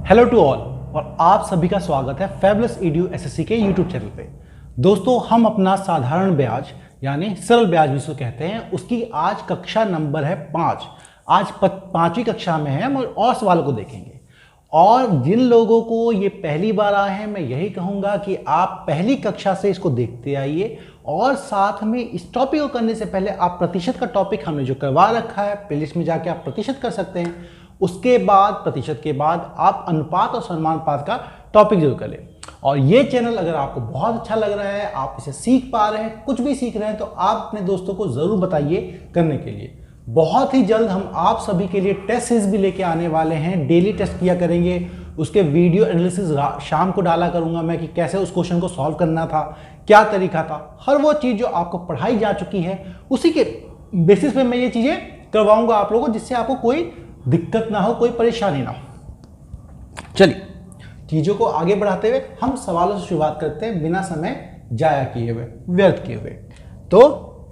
Hello to all और आप सभी का स्वागत है फैबुलस एडू एसएससी के यूट्यूब चैनल पे। दोस्तों, हम अपना साधारण ब्याज यानी सरल ब्याज जिसको कहते हैं उसकी आज कक्षा नंबर है 5। आज 5वीं कक्षा में है। हम और सवालों को देखेंगे और जिन लोगों को ये पहली बार आए हैं मैं यही कहूँगा कि आप पहली कक्षा से इसको देखते आइए और साथ में इस टॉपिक को करने से पहले आप प्रतिशत का टॉपिक हमने जो करवा रखा है प्लेलिस्ट में जाके आप प्रतिशत कर सकते हैं। उसके बाद प्रतिशत के बाद आप अनुपात और समानुपात का टॉपिक जरूर करें। और ये चैनल अगर आपको बहुत अच्छा लग रहा है, आप इसे सीख पा रहे हैं, कुछ भी सीख रहे हैं, तो आप अपने दोस्तों को जरूर बताइए करने के लिए। बहुत ही जल्द हम आप सभी के लिए टेस्ट सीरीज भी लेके आने वाले हैं। डेली टेस्ट किया करेंगे, उसके वीडियो एनालिसिस शाम को डाला करूंगा मैं कि कैसे उस क्वेश्चन को सॉल्व करना था, क्या तरीका था। हर वो चीज़ जो आपको पढ़ाई जा चुकी है उसी के बेसिस पे मैं ये चीज़ें करवाऊंगा आप लोगों को, जिससे आपको कोई दिक्कत ना हो, कोई परेशानी ना हो। चलिए चीज़ों को आगे बढ़ाते हुए हम सवालों से शुरुआत करते हैं बिना समय जाया किए हुए, व्यर्थ किए हुए। तो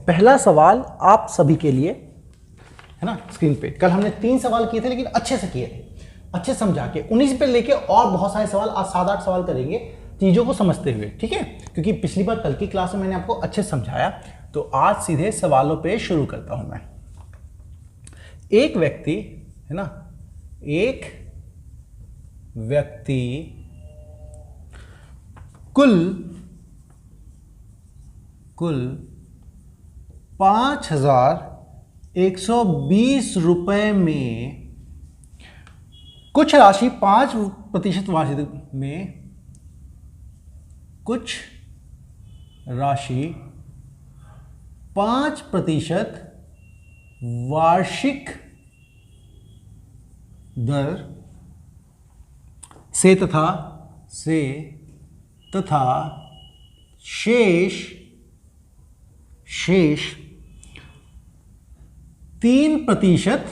पहला सवाल आप सभी के लिए है ना स्क्रीन पे। कल हमने 3 सवाल किए थे लेकिन अच्छे से किए थे, अच्छे समझा के 19 पे लेके और बहुत सारे सवाल आज 7-8 सवाल करेंगे चीज़ों को समझते हुए, ठीक है। क्योंकि पिछली बार कल की क्लास में मैंने आपको अच्छे समझाया, तो आज सीधे सवालों पे शुरू करता हूं मैं। एक व्यक्ति है ना, एक व्यक्ति कुल 5,120 रुपए में कुछ राशि 5% वार्षिक में कुछ राशि 5% वार्षिक दर से तथा शेष 3%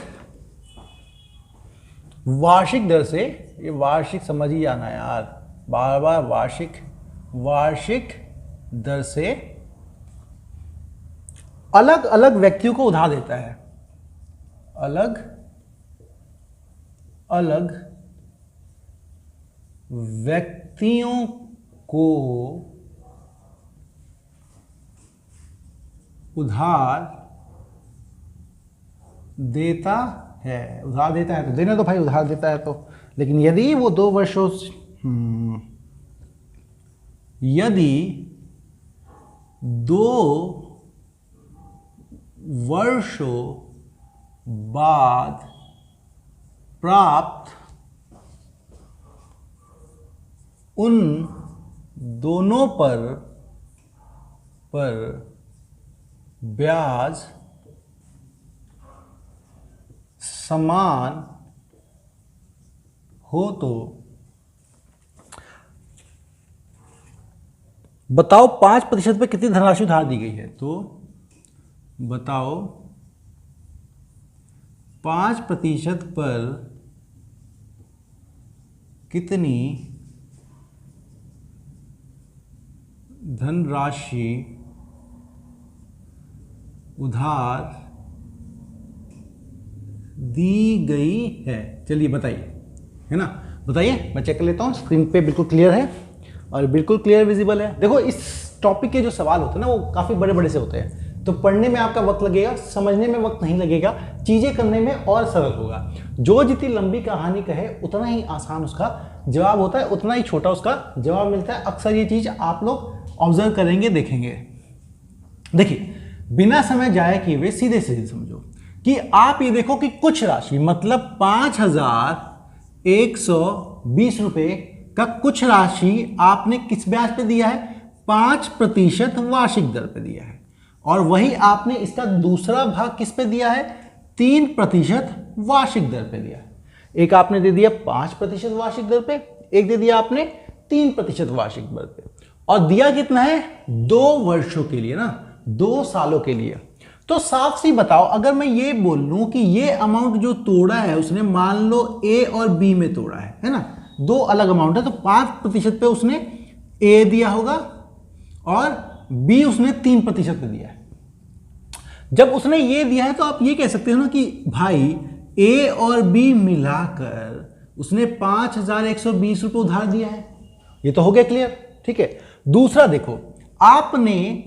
वार्षिक दर से, ये वार्षिक समझ ही जाना यार, बार बार वार्षिक दर से अलग अलग व्यक्तियों को उधार देता है। अलग अलग व्यक्तियों को उधार देता है। उधार देता है तो देने दो भाई, उधार देता है तो। लेकिन यदि वो 2 वर्षों यदि 2 वर्षों बाद प्राप्त उन दोनों पर ब्याज समान हो तो बताओ 5% पे कितनी धनराशि उधार दी गई है। तो बताओ 5% पर कितनी धनराशि उधार दी गई है। चलिए बताइए, है ना, बताइए। मैं चेक कर लेता हूँ, स्क्रीन पे बिल्कुल क्लियर है और बिल्कुल क्लियर विजिबल है। देखो इस टॉपिक के जो सवाल होते हैं ना वो काफ़ी बड़े बड़े से होते हैं, तो पढ़ने में आपका वक्त लगेगा, समझने में वक्त नहीं लगेगा, चीज़ें करने में और सरल होगा। जो जितनी लंबी कहानी कहे उतना ही आसान उसका जवाब होता है, उतना ही छोटा उसका जवाब मिलता है। अक्सर ये चीज़ आप लोग ऑब्जर्व करेंगे, देखेंगे। देखिए बिना समय जाए किए हुए सीधे सीधे समझो कि आप ये देखो कि कुछ राशि मतलब 5,120 रुपए का कुछ राशि आपने किस ब्याज पे दिया है, 5% वार्षिक दर पे दिया है। और वही आपने इसका दूसरा भाग किस पे दिया है, 3% वार्षिक दर पे दिया है। एक आपने दे दिया 5% वार्षिक दर पे, एक दे दिया आपने 3% वार्षिक दर पे। और दिया कितना है, 2 वर्षों के लिए ना, 2 सालों के लिए। तो साफ सी बताओ, अगर मैं ये बोल लूं कि ये अमाउंट जो तोड़ा है उसने, मान लो ए और बी में तोड़ा है ना, 2 अलग अमाउंट है, तो 5% पे उसने ए दिया होगा और बी उसने 3% पे दिया है। जब उसने ये दिया है तो आप ये कह सकते हो ना कि भाई ए और बी मिलाकर उसने 5,120 रुपये उधार दिया है। ये तो हो गया क्लियर, ठीक है। दूसरा देखो, आपने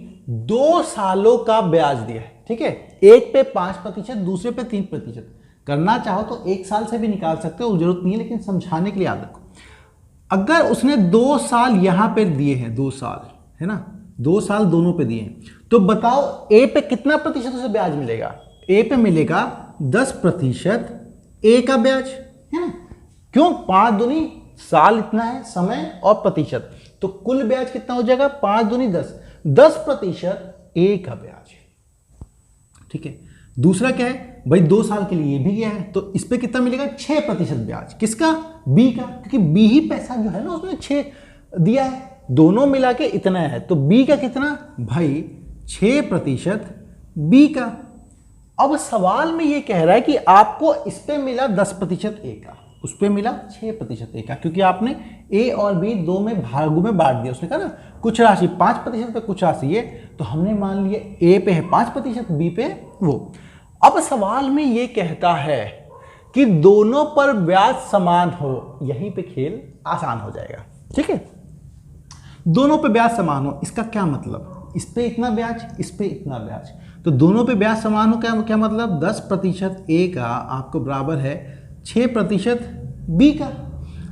2 सालों का ब्याज दिया है, ठीक है। एक पे 5%, दूसरे पे 3%। करना चाहो तो 1 साल से भी निकाल सकते हो, जरूरत नहीं है, लेकिन समझाने के लिए याद रखो। अगर उसने 2 साल यहां पे दिए हैं, 2 साल है ना, 2 साल दोनों पे दिए हैं, तो बताओ ए पे कितना प्रतिशत उसे ब्याज मिलेगा? ए पे मिलेगा 10% ए का ब्याज, है ना। क्यों? 5 दूनी साल इतना है, समय और प्रतिशत, तो कुल ब्याज कितना हो जाएगा? 5 दूनी 10, 10% ए का ब्याज, ठीक है। दूसरा क्या है भाई, 2 साल के लिए भी गया है, तो इस पे कितना मिलेगा? 6% ब्याज। किसका? बी का, क्योंकि बी ही पैसा जो है ना उसने 6 दिया है, दोनों मिला के इतना है, तो बी का कितना भाई? 6% बी का। अब सवाल में ये कह रहा है कि आपको इस पे मिला 10% ए का, उस पे मिला 6% ए का, क्योंकि आपने ए और बी 2 में भागों में बांट दिया। उसने कहा ना कुछ राशि 5% पे, कुछ राशि ये, तो हमने मान लिया ए पे है 5%, बी पे वो। अब सवाल में ये कहता है कि दोनों पर ब्याज समान हो, यहीं पे खेल आसान हो जाएगा, ठीक है। दोनों पे ब्याज समान हो, इसका क्या मतलब? इस पे इतना ब्याज, इस पे इतना ब्याज, तो दोनों पे ब्याज समान हो, क्या मतलब? 10% ए का आपको बराबर है 6% बी का।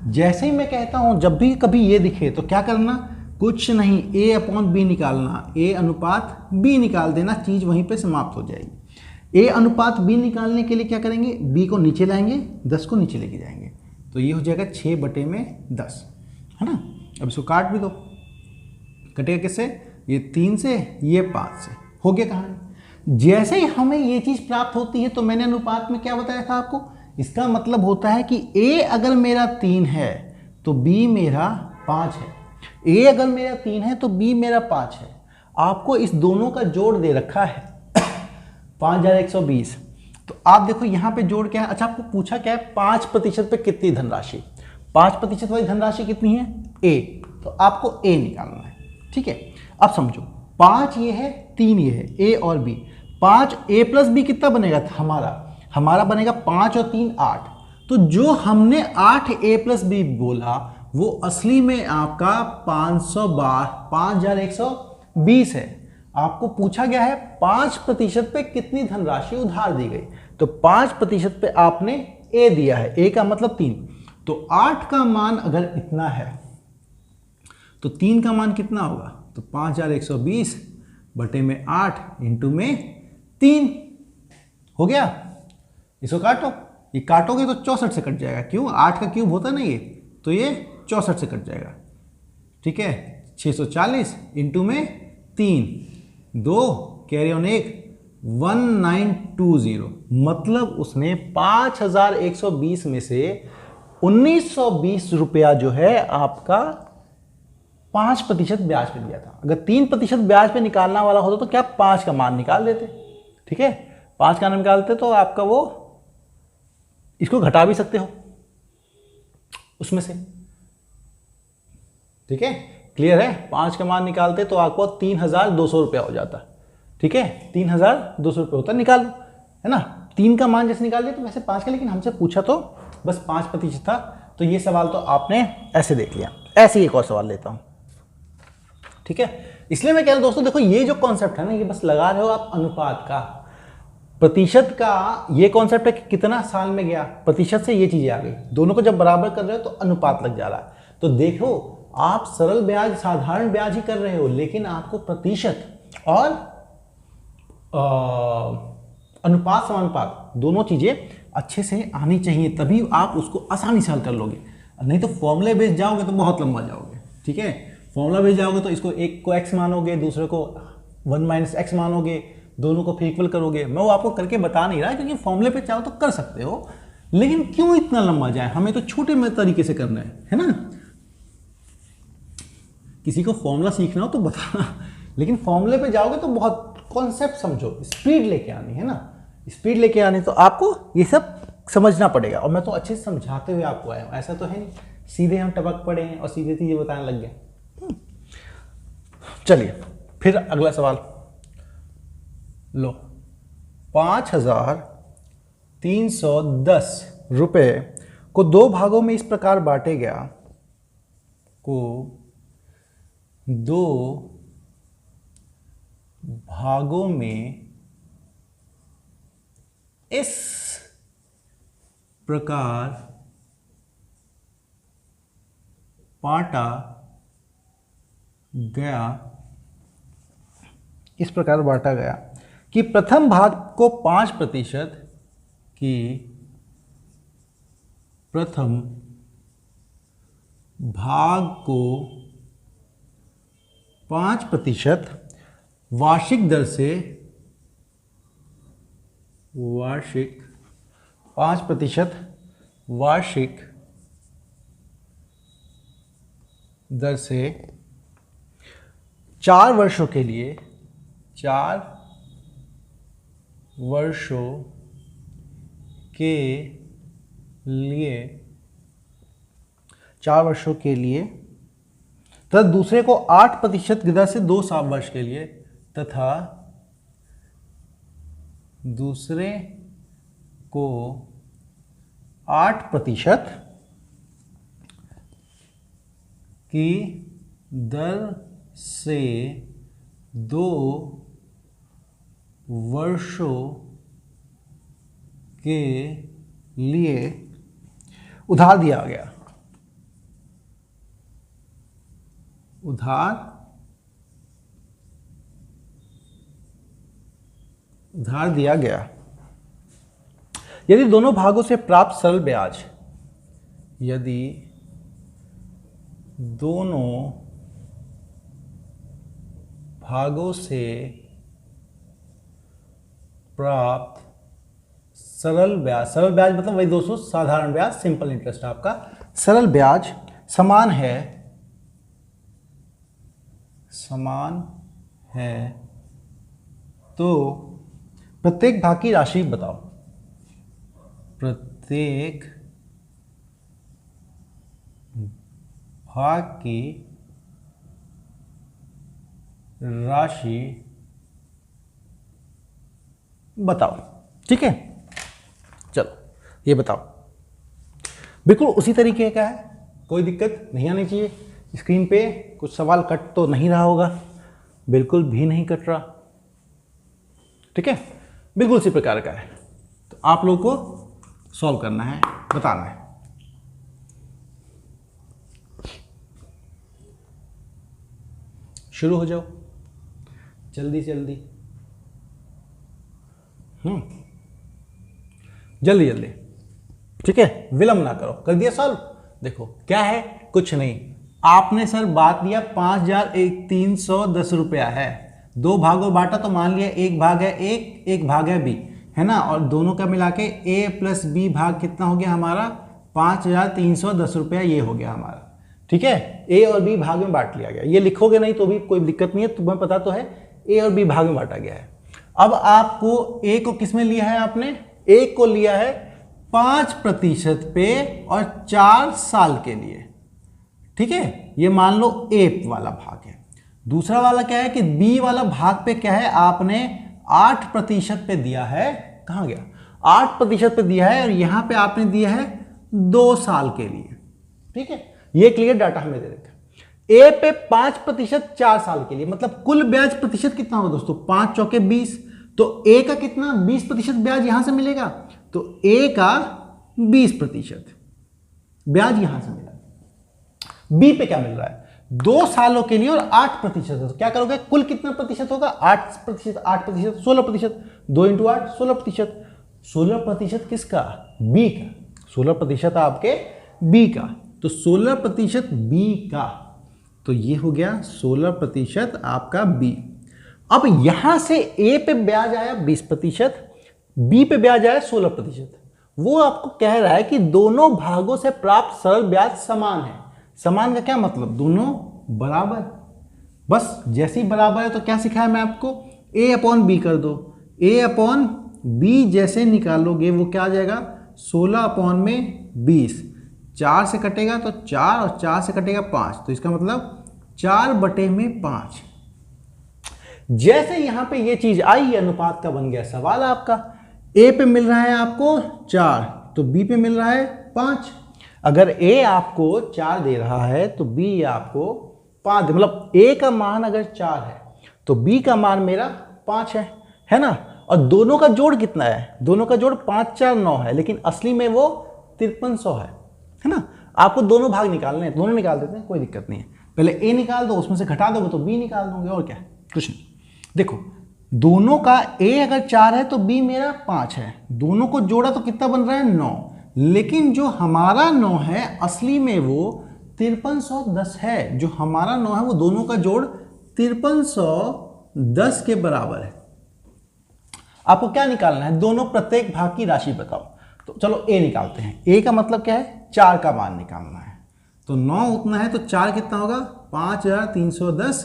जैसे ही मैं कहता हूं जब भी कभी ये दिखे तो क्या करना? कुछ नहीं, ए अपॉन बी निकालना, ए अनुपात बी निकाल देना, चीज वहीं पे समाप्त हो जाएगी। ए अनुपात बी निकालने के लिए क्या करेंगे? बी को नीचे लाएंगे, 10 को नीचे लेके जाएंगे, तो ये हो जाएगा 6/10, है ना। अब इसको काट भी दो, कटेगा किससे? ये 3 से, ये 5 से, हो गया कहानी। जैसे ही हमें ये चीज प्राप्त होती है तो मैंने अनुपात में क्या बताया था आपको? इसका मतलब होता है कि ए अगर मेरा 3 है तो बी मेरा 5 है, ए अगर मेरा 3 है तो बी मेरा 5 है। आपको इस दोनों का जोड़ दे रखा है 5,120, तो आप देखो यहां पे जोड़ क्या है? अच्छा, आपको पूछा क्या है? 5% पे कितनी धनराशि? 5% वाली धनराशि कितनी है? ए, तो आपको ए निकालना है, ठीक है। अब समझो, 5 ये है, 3 ये है, ए और बी। 5 ए प्लस बी कितना बनेगा? हमारा बनेगा 5 और 3 8। तो जो हमने 8 ए प्लस बी बोला वो असली में आपका 5,120 है। आपको पूछा गया है 5% पे कितनी धनराशि उधार दी गई, तो 5% पे आपने ए दिया है, ए का मतलब 3, तो 8 का मान अगर इतना है तो 3 का मान कितना होगा? तो 5,120 बटे में 8 इंटू में 3 हो गया। इसको काटो, ये काटोगे तो 64 से कट जाएगा। क्यों? 8 का क्यूब होता है ना ये, तो ये 64 से कट जाएगा, ठीक है। 640 इंटू में 3, 2 कैरी ऑन 1, 1920, मतलब उसने 5,120 में से 1,920 रुपया जो है आपका 5% ब्याज पे दिया था। अगर 3% ब्याज पे निकालना वाला होता तो क्या 5 का मान निकाल देते, ठीक है। 5 का मान निकालते तो आपका वो, इसको घटा भी सकते हो उसमें से, ठीक है। क्लियर है? 5 का मान निकालते तो आपको 3,200 रुपया हो जाता, ठीक है। 3,200 रुपये होता, निकाल लो, है ना। 3 का मान जैसे निकाल लिया तो वैसे 5 का, लेकिन हमसे पूछा तो बस 5% था, तो ये सवाल तो आपने ऐसे देख लिया। ऐसे ही एक और सवाल लेता हूं, ठीक है। इसलिए मैं कह रहा हूं दोस्तों, देखो ये जो कॉन्सेप्ट है ना, ये बस लगा रहे हो आप अनुपात का, प्रतिशत का ये कॉन्सेप्ट है कि कितना साल में गया, प्रतिशत से ये चीजें आ गई, दोनों को जब बराबर कर रहे हो तो अनुपात लग जा रहा है। तो देखो आप सरल ब्याज, साधारण ब्याज ही कर रहे हो, लेकिन आपको प्रतिशत और अनुपात समानुपात दोनों चीजें अच्छे से आनी चाहिए, तभी आप उसको आसानी से हल कर लोगे। नहीं तो फॉर्मूले बेस जाओगे तो बहुत लंबा जाओगे, ठीक है। फॉर्मूला बेस जाओगे तो इसको एक को x मानोगे, दूसरे को 1 - x मानोगे, दोनों को फिर इक्वल करोगे। मैं वो आपको करके बता नहीं रहा, क्योंकि फॉर्मूले पे चाहो तो कर सकते हो, लेकिन क्यों इतना लंबा जाए? हमें तो छोटे में तरीके से करना है ना। किसी को फॉर्मूला सीखना हो तो बताना, लेकिन फॉर्मूले पे जाओगे तो बहुत कॉन्सेप्ट समझो, स्पीड लेके आनी है ना, स्पीड लेके आनी, तो आपको ये सब समझना पड़ेगा। और मैं तो अच्छे से समझाते हुए आपको आया हूं, ऐसा तो है नहीं सीधे हम टपक पड़े हैं और सीधे सीधे बताने लग गए। चलिए फिर अगला सवाल लो। 5,310 रुपये को दो भागों में इस प्रकार बांटे गया, को दो भागों में इस प्रकार बांटा गया, इस प्रकार बांटा गया कि प्रथम भाग को 5%, की प्रथम भाग को 5% वार्षिक दर से, वार्षिक 5% वार्षिक दर से 4 वर्षों के लिए, 4 वर्षों के लिए, 4 वर्षों के लिए तथा दूसरे को 8% दर से 2 वर्ष के लिए, तथा दूसरे को 8% की दर से 2 वर्षों के लिए उधार दिया गया, उधार दिया गया। यदि दोनों भागों से प्राप्त सरल ब्याज, यदि दोनों भागों से प्राप्त सरल ब्याज मतलब वही दोस्तों साधारण ब्याज, सिंपल इंटरेस्ट आपका, सरल ब्याज समान है तो प्रत्येक भाग की राशि बताओ, प्रत्येक भाग की राशि बताओ। ठीक है, चलो ये बताओ। बिल्कुल उसी तरीके का है, कोई दिक्कत नहीं आनी चाहिए। स्क्रीन पे कुछ सवाल कट तो नहीं रहा होगा, बिल्कुल भी नहीं कट रहा। ठीक है, बिल्कुल उसी प्रकार का है, तो आप लोगों को सॉल्व करना है, बताना है। शुरू हो जाओ जल्दी जल्दी, जल्दी जल्दी। ठीक है, विलंब ना करो। कर दिया सॉल्व। देखो क्या है, कुछ नहीं, आपने सर बात दिया 5310 रुपया है, 2 भागों बांटा तो मान लिया एक भाग है एक भाग है बी, है ना, और दोनों का मिला के ए प्लस बी भाग कितना हो गया हमारा 5310 रुपया, ये हो गया हमारा। ठीक है, ए और बी भाग में बांट लिया गया। ये लिखोगे नहीं तो भी कोई दिक्कत नहीं है, तुम्हें पता तो है ए और बी भाग में बांटा गया है। अब आपको ए को किस में लिया है, आपने ए को लिया है 5% पे और 4 साल के लिए। ठीक है, ये मान लो ए वाला भाग है। दूसरा वाला क्या है कि बी वाला भाग पे क्या है, आपने 8% पे दिया है, कहां गया, 8% पे दिया है, और यहां पे आपने दिया है 2 साल के लिए। ठीक है, ये क्लियर डाटा हमें दे रखा है। ए पे 5% 4 साल के लिए, मतलब कुल ब्याज प्रतिशत कितना होगा दोस्तों, 5 चौके 20, तो ए का कितना 20% ब्याज यहां से मिलेगा, तो ए का 20% ब्याज यहां से मिला। बी पे क्या मिल रहा है, 2 सालों के लिए और 8%, तो क्या करोगे, कुल कितना प्रतिशत होगा, 8%, 8%, 16%, 2 × 8 16%, 16% किसका, बी का, 16% आपके बी का, तो 16% बी का, तो ये हो गया 16% आपका बी। अब यहां से ए पे ब्याज आया 20%, बी पे ब्याज आया 16%। वो आपको कह रहा है कि दोनों भागों से प्राप्त सरल ब्याज समान है। समान का क्या मतलब, दोनों बराबर। बस जैसे ही बराबर है तो क्या सिखाया मैं आपको, a अपॉन बी कर दो, a अपॉन बी जैसे निकालोगे वो क्या आ जाएगा, 16 अपॉन में 20, 4 से कटेगा तो 4 और 4 से कटेगा 5, तो इसका मतलब 4/5। जैसे यहां पे ये चीज आई, ये अनुपात का बन गया सवाल आपका। ए पे मिल रहा है आपको 4, तो बी पे मिल रहा है 5, अगर ए आपको 4 दे रहा है तो बी आपको 5, मतलब ए का मान अगर 4 है तो बी का मान मेरा 5 है ना। और दोनों का जोड़ कितना है, दोनों का जोड़ 5 4 9 है, लेकिन असली में वो 5300 है ना। आपको दोनों भाग निकालने हैं, दोनों निकाल देते हैं, कोई दिक्कत नहीं है। पहले ए निकाल दो, उसमें से घटा दोगे तो बी निकाल दोगे, और क्या, कुछ नहीं। देखो दोनों का ए अगर 4 है तो बी मेरा 5 है, दोनों को जोड़ा तो कितना बन रहा है 9, लेकिन जो हमारा 9 है असली में वो 5310 है। जो हमारा 9 है वो दोनों का जोड़ 5310 के बराबर है। आपको क्या निकालना है, दोनों प्रत्येक भाग की राशि बताओ। तो चलो ए निकालते हैं। ए का मतलब क्या है, 4 का मान निकालना है। तो 9 उतना है तो 4 कितना होगा, 5310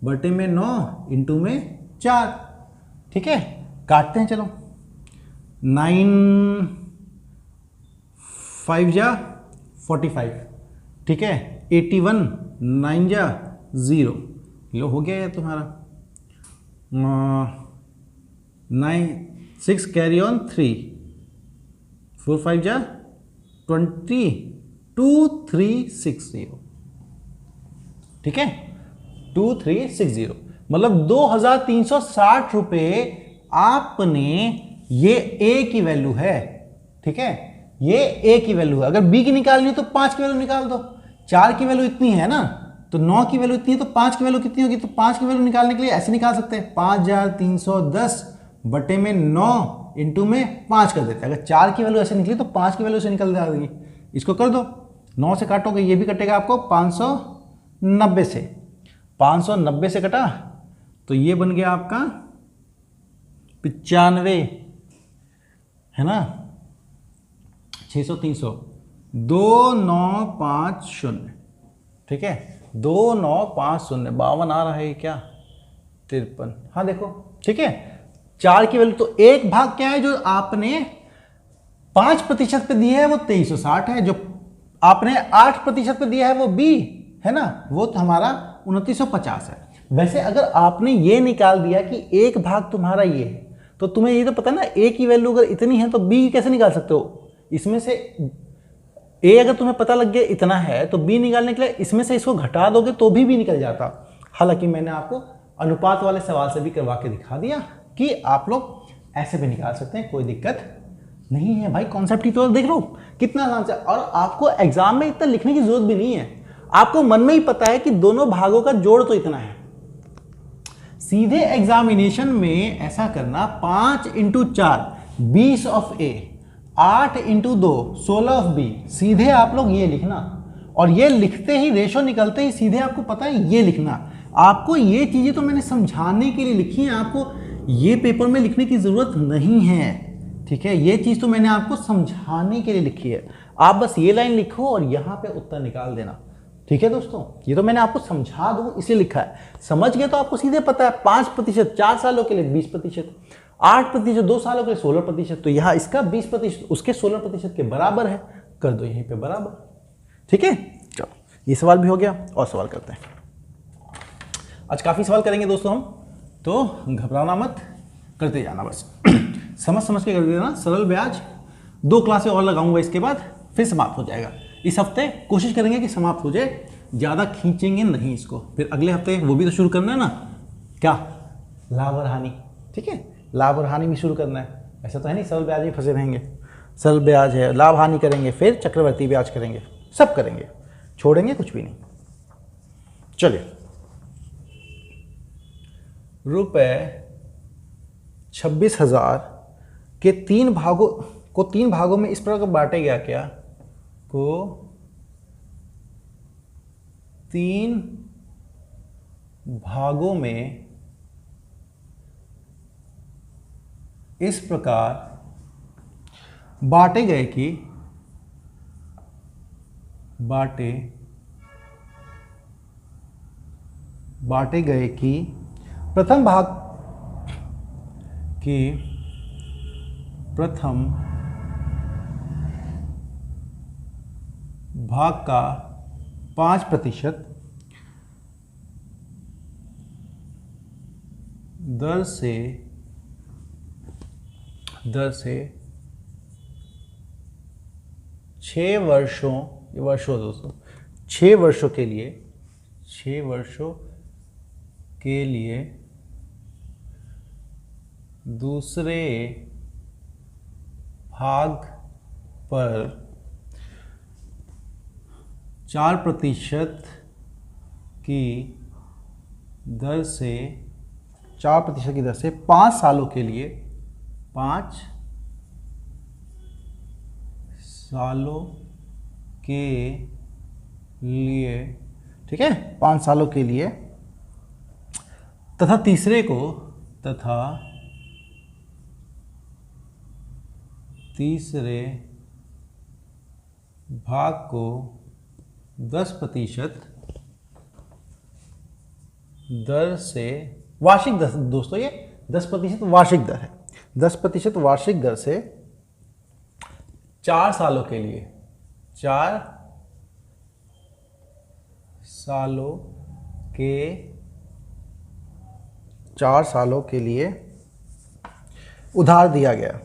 बटे में 9 इंटू में 4। ठीक है, काटते हैं चलो। 9 5 जा 45, ठीक है। 81 9 जा 0, लो हो गया है तुम्हारा। 9 6 कैरी ऑन 3 4 5 जा 20 2360, ठीक है 2360, मतलब 2360 रुपये आपने, ये ए की वैल्यू है, ठीक है, ये ए की वैल्यू है। अगर बी की निकालनी है तो 5 की वैल्यू निकाल दो। 4 की वैल्यू इतनी है ना, तो 9 की वैल्यू इतनी है, तो 5 की वैल्यू कितनी होगी, तो 5 की वैल्यू निकालने के लिए ऐसे निकाल सकते हैं, 5310 बटे में 9 इंटू में 5 कर देते हैं। अगर 4 की वैल्यू ऐसे निकली तो 5 की वैल्यू से निकल जाएगी। इसको कर दो, 9 से काटोगे ये भी कटेगा आपको 590 से, 590 से कटा तो ये बन गया आपका 95, है ना, 600 300 2950, ठीक है 2950, 52 आ रहा है क्या, 53, हाँ देखो, ठीक है। 4 की वैल्यू, तो एक भाग क्या है जो आपने 5% पे दिया है वो 2360 है, जो आपने 8% पे दिया है वो बी है ना, वो तो हमारा 2950 है। वैसे अगर आपने ये निकाल दिया कि एक भाग तुम्हारा ये है, तो तुम्हें ये तो पता ना ए की वैल्यू अगर इतनी है तो बी कैसे निकाल सकते हो, इसमें से ए अगर तुम्हें पता लग गया इतना है तो बी निकालने के लिए इसमें से इसको घटा दोगे तो भी निकल जाता। हालांकि मैंने आपको अनुपात वाले सवाल से भी करवा के दिखा दिया कि आप लोग ऐसे भी निकाल सकते हैं, कोई दिक्कत नहीं है भाई। कॉन्सेप्ट ही तो देख लो कितना आसान से, और आपको एग्जाम में इतना लिखने की जरूरत भी नहीं है, आपको मन में ही पता है कि दोनों भागों का जोड़ तो इतना है। सीधे एग्जामिनेशन में ऐसा करना, 5 into 4 20 of A, 8 into 2 16 of B, सीधे आप लोग ये लिखना, और ये लिखते ही रेशो निकलते ही सीधे आपको पता है ये लिखना। आपको ये चीजें तो मैंने समझाने के लिए लिखी है, आपको ये पेपर में लिखने की जरूरत नहीं है, ठीक है। ये चीज तो मैंने आपको समझाने के लिए लिखी है, आप बस ये लाइन लिखो और यहां पे उत्तर निकाल देना, ठीक है दोस्तों। ये तो मैंने आपको समझा दूं इसलिए लिखा है, समझ गए तो आपको सीधे पता है 5% 4 सालों के लिए 20%, 8% 2 सालों के लिए 16%, तो यहाँ इसका 20% उसके 16% के बराबर है, कर दो यहीं पे बराबर, ठीक है। चलो ये सवाल भी हो गया, और सवाल करते हैं। आज काफ़ी सवाल करेंगे दोस्तों हम, तो घबराना मत, करते जाना बस समझ समझ के कर देना। सरल ब्याज 2 क्लासें और लगाऊंगा, इसके बाद फिर समाप्त हो जाएगा। इस हफ्ते कोशिश करेंगे कि समाप्त हो जाए, ज़्यादा खींचेंगे नहीं इसको, फिर अगले हफ्ते वो भी तो शुरू करना है ना, क्या, लाभ और हानि, ठीक है, लाभ और हानि भी शुरू करना है। ऐसा तो है नहीं सरल ब्याज में फंसे रहेंगे, सरल ब्याज है, लाभ हानि करेंगे, फिर चक्रवर्ती ब्याज करेंगे, सब करेंगे, छोड़ेंगे कुछ भी नहीं। चलिए, रुपये 26,000 के 3 भागों में इस प्रकार बांटे गया, क्या को 3 भागों में इस प्रकार बांटे गए कि प्रथम भाग का 5% दर से 6 वर्षों, ये वर्षों दोस्तों, 6 वर्षों के लिए, 6 वर्षों के लिए दूसरे भाग पर 4% की दर से, 4% की दर से 5 सालों के लिए, 5 सालों के लिए, ठीक है, 5 सालों के लिए, तथा तीसरे को, तथा तीसरे भाग को 10% दर से, वार्षिक दर दोस्तों, ये 10% वार्षिक दर है, 10% वार्षिक दर से 4 सालों के लिए, 4 सालों के, 4 सालों के लिए उधार दिया गया।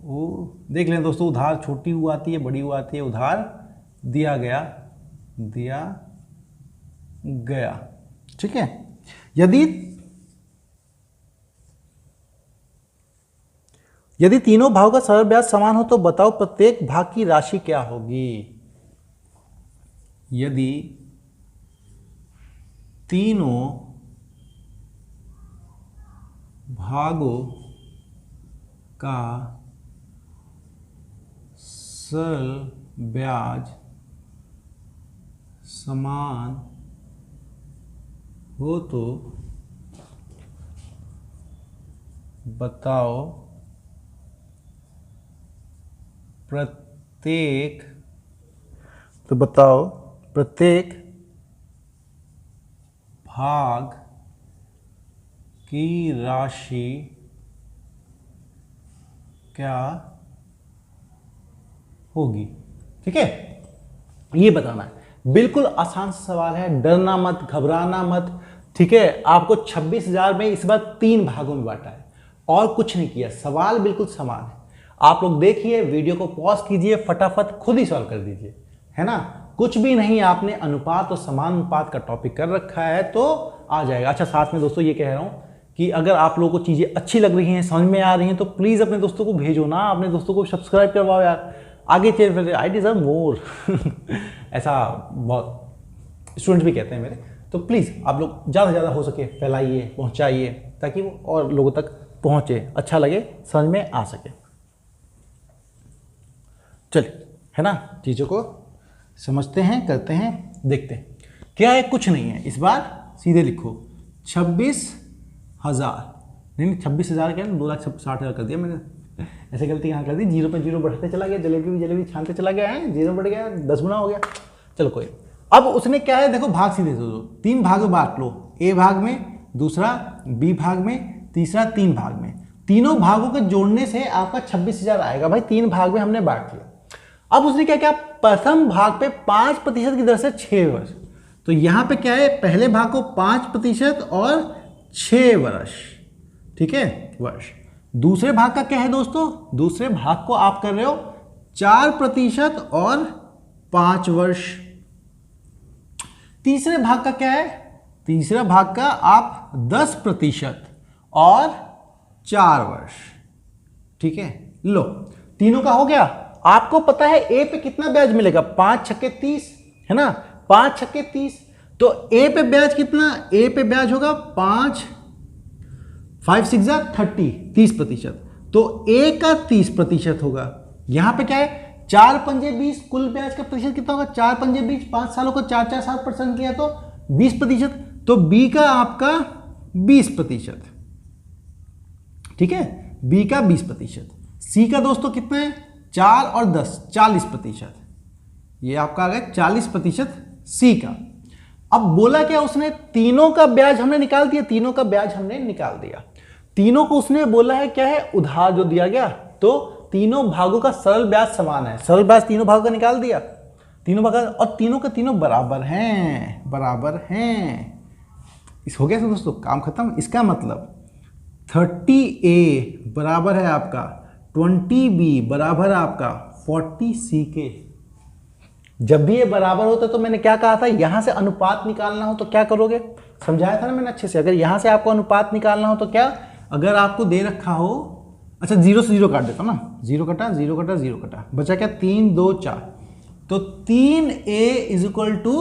वो देख लें दोस्तों, उधार छोटी हुआ आती है, बड़ी हुआ आती है, उधार दिया गया, दिया गया, ठीक है। यदि तीनों भागों का सरल ब्याज समान हो तो बताओ प्रत्येक भाग की राशि क्या होगी। यदि तीनों भागों का सरल ब्याज समान हो तो बताओ प्रत्येक भाग की राशि क्या होगी, ठीक है। ये बताना है, बिल्कुल आसान सा सवाल है, डरना मत, घबराना मत, ठीक है। आपको 26,000 में इस बार 3 भागों में बांटा है और कुछ नहीं किया, सवाल बिल्कुल समान है। आप लोग देखिए, वीडियो को पॉज कीजिए, फटाफट खुद ही सॉल्व कर दीजिए, है ना। कुछ भी नहीं, आपने अनुपात और समानुपात का टॉपिक कर रखा है तो आ जाएगा। अच्छा, साथ में दोस्तों ये कह रहा हूं कि अगर आप लोगों को चीजें अच्छी लग रही हैं, समझ में आ रही हैं, तो प्लीज अपने दोस्तों को भेजो ना, अपने दोस्तों को सब्सक्राइब करवाओ यार, आगे चल, आई डिजर्व मोर ऐसा बहुत स्टूडेंट्स भी कहते हैं मेरे। तो प्लीज़ आप लोग ज़्यादा से ज़्यादा हो सके फैलाइए, पहुंचाइए, ताकि वो और लोगों तक पहुंचे, अच्छा लगे, समझ में आ सके। चलिए, है ना, चीज़ों को समझते हैं, करते हैं, देखते हैं क्या है। कुछ नहीं है, इस बार सीधे लिखो 26,000, नहीं 26,000 क्या, 2,60,000 कर दिया मैंने, ऐसे गलती यहाँ कर दी, 0 पे 0 बढ़ते चला गया, जलेबी छानते चला गया है, 0 बढ़ गया, 10 गुना हो गया, चलो कोई। अब उसने क्या है, देखो भाग सीधे दो, 3 भाग में बांट लो, ए भाग में, दूसरा बी भाग में, तीसरा 3 भाग में, तीनों भागों के जोड़ने से आपका 26,000 आएगा भाई, 3 भाग में हमने बांट लिया। अब उसने क्या किया, प्रथम भाग पे 5% की दर से 6 वर्ष, तो यहां पे क्या है, पहले भाग को 5% और 6 वर्ष, ठीक है, वर्ष। दूसरे भाग का क्या है दोस्तों, दूसरे भाग को आप कर रहे हो 4% और 5 वर्ष। तीसरे भाग का क्या है, तीसरे भाग का आप 10% और 4 वर्ष, ठीक है। लो, तीनों का हो गया। आपको पता है ए पे कितना ब्याज मिलेगा, 5 छक्के 30, है ना, 5 छक्के 30, तो ए पे ब्याज कितना, ए पे ब्याज होगा 5 5 6 30, 30%, तो ए का 30% होगा। यहां पे क्या है, 4 पंजे 20, कुल ब्याज का प्रतिशत कितना होगा, 4 पंजे 20, 5 सालों को 4 7% किया तो 20%, तो बी का आपका 20%, ठीक है, बी का 20%। सी का दोस्तों कितना है, 4 और 10, 40%, ये आपका आ गया 40% सी का। अब बोला क्या उसने, तीनों का ब्याज हमने निकाल दिया, तीनों का ब्याज हमने निकाल दिया, तीनों को उसने बोला है क्या है, उधार जो दिया गया, तो तीनों भागों का सरल ब्याज समान है, सरल ब्याज तीनों भागों का निकाल दिया, तीनों भाग, और तीनों के तीनों बराबर हैं, बराबर हैं। इस हो गया दोस्तों, काम खत्म। इसका मतलब 30A बराबर है आपका 20b बराबर आपका 40c के। जब भी ये बराबर होता है तो मैंने क्या कहा था, यहां से अनुपात निकालना हो तो क्या करोगे, समझाया था ना मैंने अच्छे से। अगर यहां से आपको अनुपात निकालना हो तो क्या, अगर आपको दे रखा हो, अच्छा 0 से 0 काट देता हूं ना, 0 कटा 0 कटा 0 कटा, बचा क्या 3 2 4, तो 3a is equal to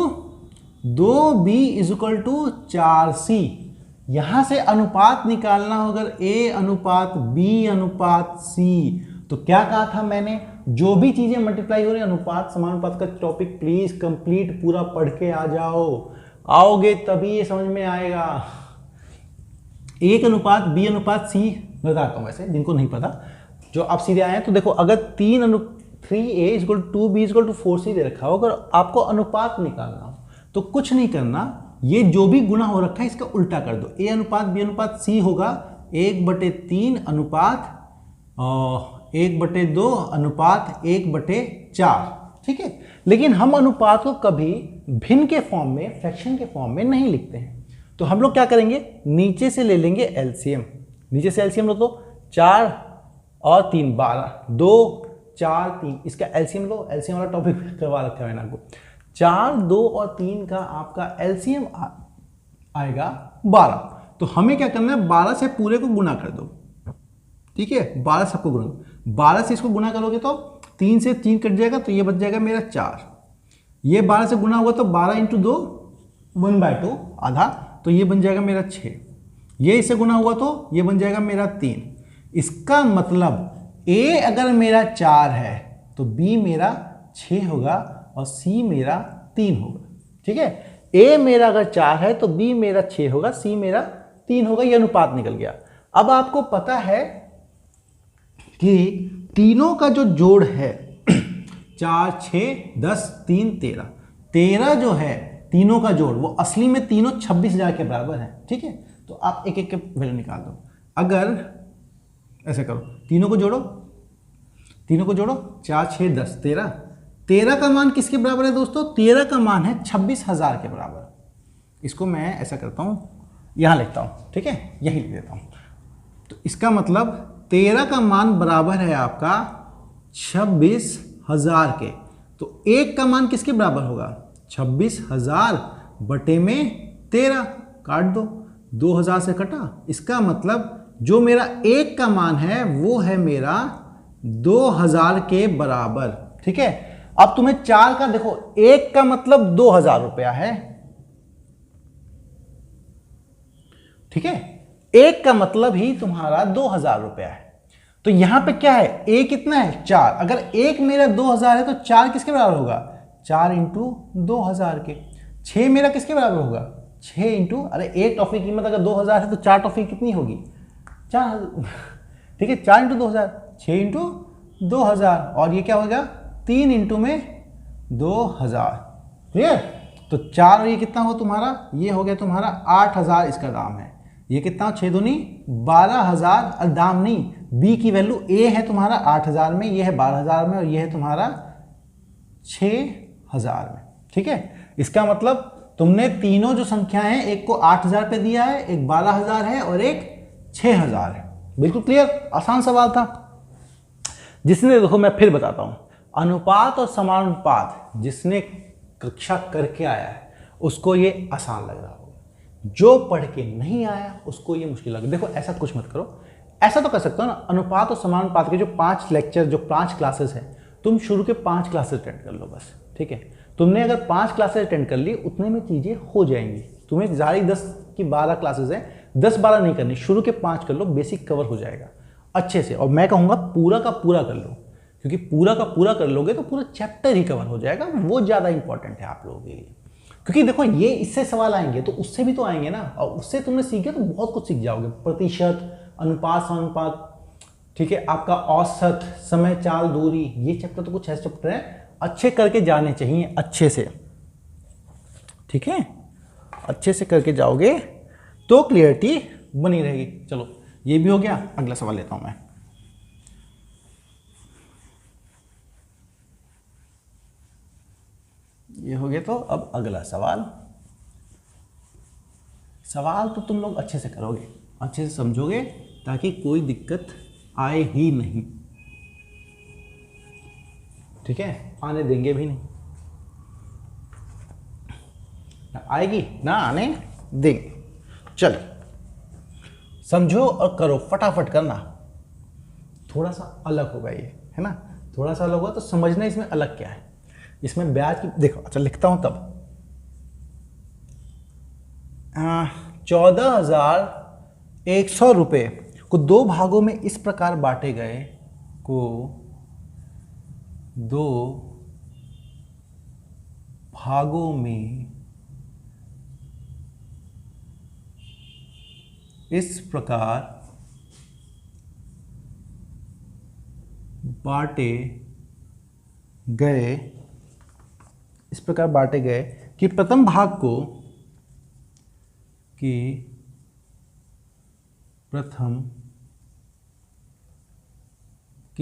2b is equal to 4c। यहां से अनुपात निकालना हो अगर a अनुपात b अनुपात c, तो क्या कहा था मैंने, जो भी चीजें मल्टीप्लाई हो रही अनुपात समानुपात का टॉपिक प्लीज कंप्लीट पूरा पढ़ के आ जाओ, आओगे तभी ये समझ में आएगा। एक अनुपात b अनुपात c बताता हूं वैसे जिनको नहीं पता, जो आप सीधे आए हैं तो देखो, अगर 3a equal to 2b equal to 4c दे रखा हो, अगर आपको अनुपात निकालना हो तो कुछ नहीं करना, ये जो भी गुणा हो रखा है इसका उल्टा कर दो। a अनुपात b अनुपात c होगा 1/3 अनुपात 1/2 अनुपात 1/4, ठीक है। लेकिन हम अनुपात को कभी भिन्न के फॉर्म में, फ्रैक्शन के फॉर्म में नहीं लिखते हैं, तो हम लोग क्या करेंगे, नीचे से ले लेंगे एलसीएम। नीचे से एलसीएम लो तो 4 और 3 12, 2 4 3, इसका एलसीएम लो। एलसीएम वाला टॉपिक करवा रखा है मैंने आपको। 4 2 और 3 का आपका एलसीएम आएगा 12। तो हमें क्या करना है, 12 से पूरे को गुना कर दो, ठीक है। 12 सबको गुना, 12 से इसको गुना करोगे तो 3 से 3 कट जाएगा, तो ये बच जाएगा मेरा 4। ये 12 से गुना होगा तो 12 इंटू 2 1/2 आधा, तो ये बन जाएगा मेरा 6। ये इससे गुना हुआ तो ये बन जाएगा मेरा 3। इसका मतलब a अगर मेरा 4 है तो b मेरा 6 होगा और c मेरा 3 होगा, ठीक है। a मेरा अगर 4 है तो b मेरा 6 होगा, c मेरा 3 होगा। ये अनुपात निकल गया। अब आपको पता है कि तीनों का जो जोड़ है 4 6 10 3 13, 13 जो है तीनों का जोड़, वो असली में तीनों 26,000 के बराबर है, ठीक है। तो आप एक एक के वैल्यू निकाल दो। अगर ऐसे करो, तीनों को जोड़ो, तीनों को जोड़ो, 4 6 10 13, 13 का मान किसके बराबर है दोस्तों, 13 का मान है 26,000 के बराबर। इसको मैं ऐसा करता हूं, यहां लिखता हूं, ठीक है, यही लिख देता हूं। तो इसका मतलब 13 का मान बराबर है आपका 26,000 के। तो 1 का मान किसके बराबर होगा, 26,000 बटे में 13, काट दो, 2,000 से कटा। इसका मतलब जो मेरा 1 का मान है वो है मेरा 2,000 के बराबर, ठीक है। अब तुम्हें 4 का देखो, 1 का मतलब 2,000 रुपया है, ठीक है। 1 का मतलब ही तुम्हारा 2,000 रुपया है। तो यहां पे क्या है, a कितना है 4, अगर 1 मेरा 2,000 है तो 4 किसके बराबर होगा, 4 इंटू 2,000 के। 6 मेरा किसके बराबर होगा, 6 इंटू, अरे एक टॉफी की कीमत अगर 2,000 है तो 4 टॉफी कितनी होगी, 4, ठीक है। 4 इंटू 2,000, 6 इंटू 2,000, और ये क्या होगा 3 इंटू में 2,000, क्लियर। तो 4 और ये कितना हो तुम्हारा, ये हो गया तुम्हारा 8,000 इसका दाम है। ये कितना, 6 दूनी 12,000, दाम नहीं, b की वैल्यू a है तुम्हारा 8,000 में, ये है 12,000 में, और ये है तुम्हारा 6,000 में, ठीक है। इसका मतलब तुमने तीनों जो संख्या है, एक को 8,000 पे दिया है, एक 12,000 है और एक 6,000 है। बिल्कुल क्लियर, आसान सवाल था। जिसने, देखो मैं फिर बताता हूं, अनुपात और समानुपात जिसने कक्षा करके आया है उसको ये आसान लग रहा होगा, जो पढ़ के नहीं आया उसको ये मुश्किल लगे। देखो ऐसा कुछ मत करो, ऐसा तो कर सकते हो ना, अनुपात और समानुपात के जो 5 लेक्चर, जो 5 क्लासेस हैं, तुम शुरू के 5 क्लासेस अटेंड कर लो बस, ठीक है। तुमने अगर 5 क्लासेस अटेंड कर ली, उतने में चीजें हो जाएंगी। तुम्हें जारी 10 की 12 क्लासेस है, 10-12 नहीं करनी, शुरू के 5 कर लो, बेसिक कवर हो जाएगा अच्छे से। और मैं कहूँगा पूरा का पूरा कर लो, क्योंकि पूरा का पूरा कर लोगे तो पूरा चैप्टर ही कवर हो जाएगा, वो ज़्यादा इंपॉर्टेंट है आप लोगों के लिए। क्योंकि देखो ये इससे सवाल आएंगे तो उससे भी तो आएंगे ना, और उससे तुमने सीखे तो बहुत कुछ सीख जाओगे। प्रतिशत, अनुपात समानुपात, ठीक है, आपका औसत, समय चाल दूरी, ये चैप्टर तो कुछ ऐसे चैप्टर है अच्छे करके जाने चाहिए, अच्छे से, ठीक है। अच्छे से करके जाओगे तो क्लियरिटी बनी रहेगी। चलो ये भी हो गया, अगला सवाल लेता हूं मैं। ये हो गया, तो अब अगला सवाल। सवाल तो तुम लोग अच्छे से करोगे, अच्छे से समझोगे, ताकि कोई दिक्कत आए ही नहीं, ठीक है, आने देंगे भी नहीं, आएगी ना आने देंगे। चल समझो और करो, फटाफट करना। थोड़ा सा अलग होगा ये, है ना, थोड़ा सा अलग होगा तो समझना इसमें अलग क्या है। इसमें ब्याज की देखो, अच्छा लिखता हूं तब 14,100 रुपये को दो भागों में इस प्रकार बांटे गए, को दो भागों में इस प्रकार बांटे गए, इस प्रकार बांटे गए कि प्रथम भाग को, कि